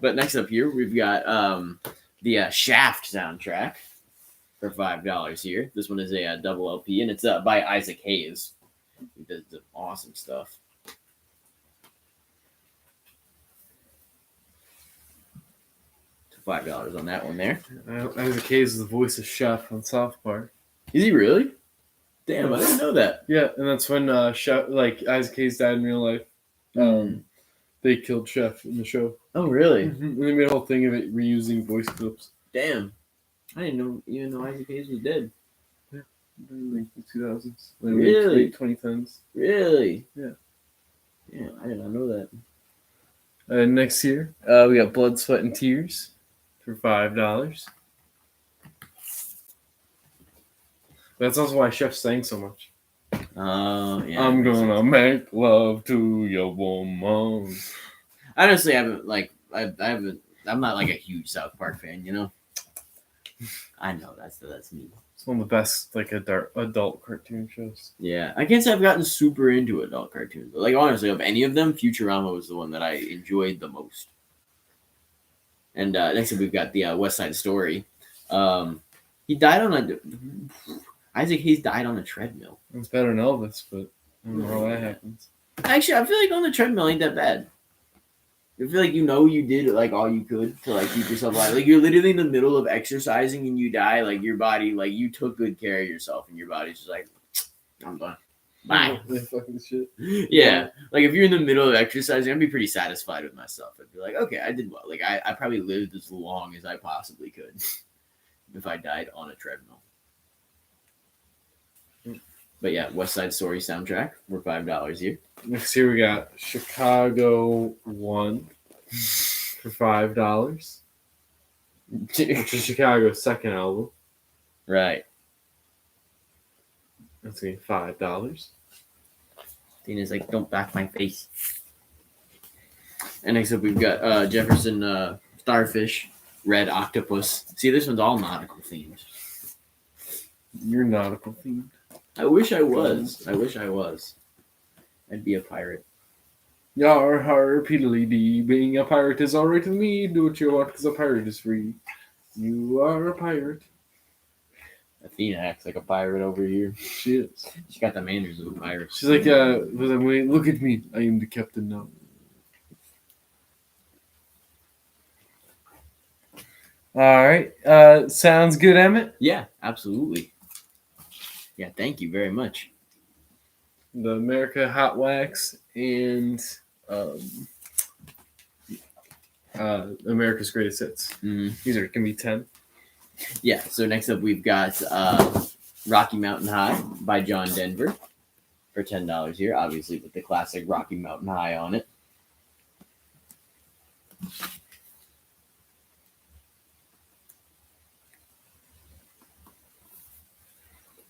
But next up here, we've got the Shaft soundtrack for $5 here. This one is a double LP, and it's by Isaac Hayes. He does some awesome stuff. $5 on that one there. Isaac Hayes is the voice of Chef on South Park. Is he really? Damn, I didn't know that. Yeah, and that's when Chef, Isaac Hayes died in real life. They killed Chef in the show. Oh, really? And they made a whole thing of it reusing voice clips. Damn. I didn't even know Isaac Hayes was dead. Yeah. In the 2000s. Really? 2010s. Really? Yeah. Yeah, I did not know that. Next year, we got Blood, Sweat, and Tears for $5. That's also why Chef sang so much. Yeah. I'm gonna make love to your woman. I honestly haven't I'm not like a huge South Park fan, you know. I know that's me. It's one of the best adult cartoon shows. Yeah, I can't say I've gotten super into adult cartoons. Like honestly, of any of them, Futurama was the one that I enjoyed the most. And next up, we've got the West Side Story. He died on Isaac Hayes died on a treadmill. It's better than Elvis, but I don't know how that happens. Actually, I feel like on the treadmill ain't that bad. I feel like you did like all you could to like keep yourself alive. Like you're literally in the middle of exercising and you die. Like your body, like you took good care of yourself, and your body's just like, I'm done. Bye. Fucking shit. Yeah, like if you're in the middle of exercising, I'd be pretty satisfied with myself. I'd be like, okay, I did well. Like I probably lived as long as I possibly could if I died on a treadmill. But yeah, West Side Story soundtrack for $5 here. Next year we got Chicago 1 for $5. Which is Chicago's second album. Right. That's going to be $5. Tina's like, don't back my face. And next up we've got Jefferson Starfish, Red Octopus. See, this one's all nautical themed. You're nautical themed. I wish I was. I'd be a pirate. Yar har repeatedly dee. Being a pirate is alright with me. Do what you want because a pirate is free. You are a pirate. Athena acts like a pirate over here. She is. She got the manners of a pirate. She's like, look at me. I am the captain now. All right. Sounds good, Emmett? Yeah, absolutely. Yeah, thank you very much. The America Hot Wax and America's Greatest Hits. Mm-hmm. These are going to be 10. Yeah, so next up we've got Rocky Mountain High by John Denver for $10 here, obviously with the classic Rocky Mountain High on it.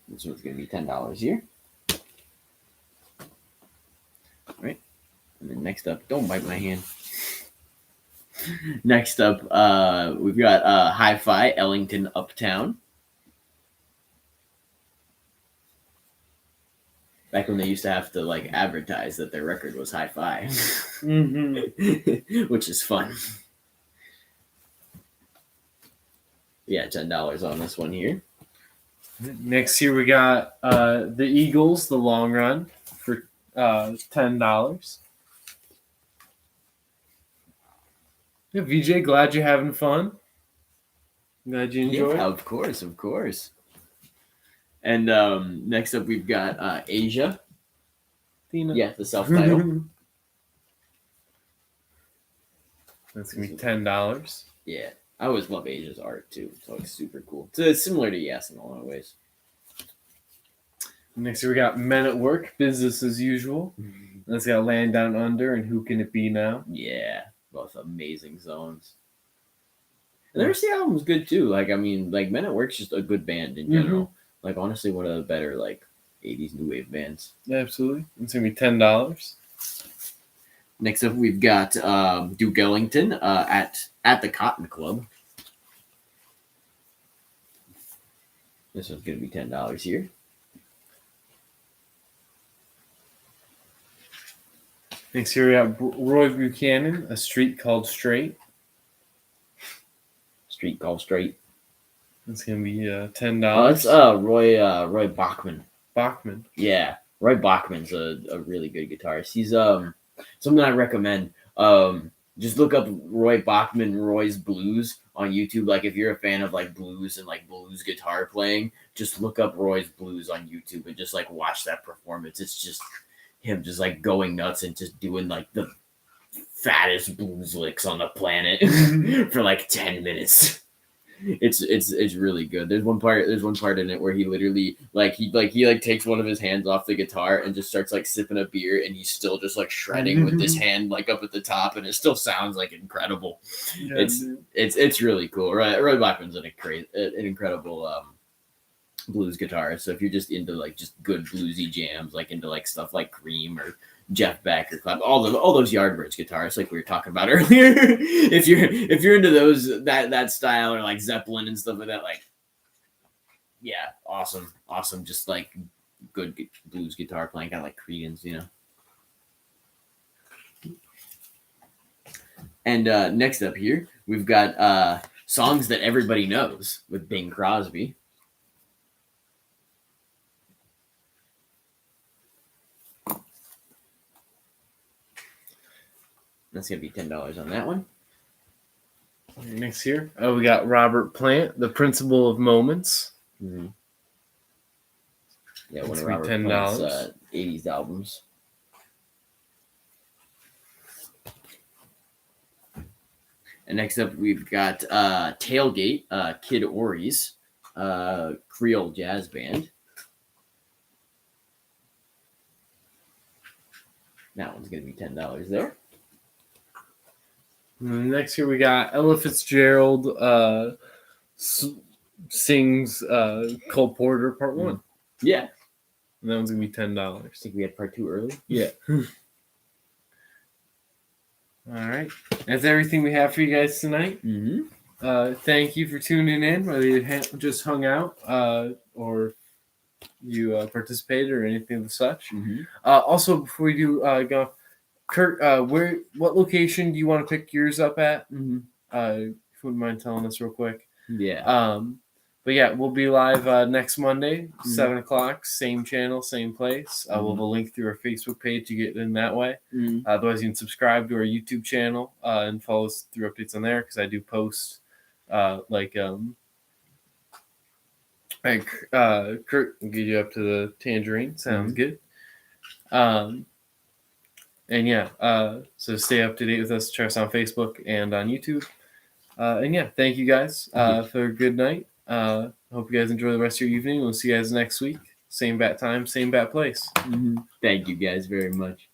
This one's going to be $10 here. All right. And then next up, don't bite my hand. Next up, we've got Hi-Fi Ellington Uptown. Back when they used to have to like advertise that their record was Hi-Fi, which is fun. Yeah, $10 on this one here. Next here we got the Eagles, the long run for $10. Yeah, VJ, glad you're having fun. Glad you enjoyed. Yeah, of course. And next up, we've got Asia. Tina. Yeah, the self-title. That's going to be $10. Yeah, I always love Asia's art, too. It's always super cool. So it's similar to Yes in a lot of ways. Next year we got Men at Work, Business as Usual. Let's got Land Down Under and Who Can It Be Now? Yeah, both amazing songs. And the rest of the album's good, too. Like, I mean, like, Men at Work's just a good band in general. Like, honestly, one of the better, like, 80s new wave bands. Yeah, absolutely. It's going to be $10. Next up, we've got Duke Ellington at the Cotton Club. This one's going to be $10 here. Next here we got Roy Buchanan, A Street Called Straight. Street Called Straight. It's going to be $10. That's Roy Bachman. Bachman. Yeah, Roy Bachman's a really good guitarist. He's something I recommend. Just look up Roy Bachman, Roy's Blues on YouTube. Like if you're a fan of like blues and like blues guitar playing, just look up Roy's Blues on YouTube and just like watch that performance. It's just him just like going nuts and just doing like the fattest blues licks on the planet for like 10 minutes. It's really good. There's one part in it where he literally he takes one of his hands off the guitar and just starts like sipping a beer, and he's still just like shredding with this hand like up at the top, and it still sounds like incredible. Yeah, it's really cool. Roy Bachman's an incredible blues guitarist. So if you're just into like just good bluesy jams, like into like stuff like Cream or Jeff Beck or Club, all those Yardbirds guitarists, like we were talking about earlier. if you're into those that style, or like Zeppelin and stuff like that, like yeah, awesome, just like good blues guitar playing, kind of like Creedence, you know. And next up here, we've got Songs That Everybody Knows with Bing Crosby. That's going to be $10 on that one. Next here, we got Robert Plant, The Principle of Moments. Mm-hmm. Yeah, one of Robert Plant's 80s albums. And next up, we've got Tailgate, Kid Ory's Creole Jazz Band. That one's going to be $10 there. Next here we got Ella Fitzgerald sings Cole Porter Part 1. Yeah. And that one's going to be $10. I think we had Part 2 early. Yeah. All right. That's everything we have for you guys tonight. Mm-hmm. Thank you for tuning in, whether you just hung out or you participated or anything of such. Mm-hmm. Also, before we do go, Kurt, what location do you want to pick yours up at? Mm-hmm. If you wouldn't mind telling us real quick. Yeah. But yeah, we'll be live next Monday, 7 o'clock, same channel, same place. We'll have a link through our Facebook page to get in that way. Mm-hmm. Otherwise, you can subscribe to our YouTube channel and follow us through updates on there, because I do post Kurt will get you up to the Tangerine. Sounds good. And yeah, so stay up to date with us. Check us on Facebook and on YouTube. And yeah, thank you guys for a good night. Hope you guys enjoy the rest of your evening. We'll see you guys next week. Same bat time, same bat place. Mm-hmm. Thank you guys very much.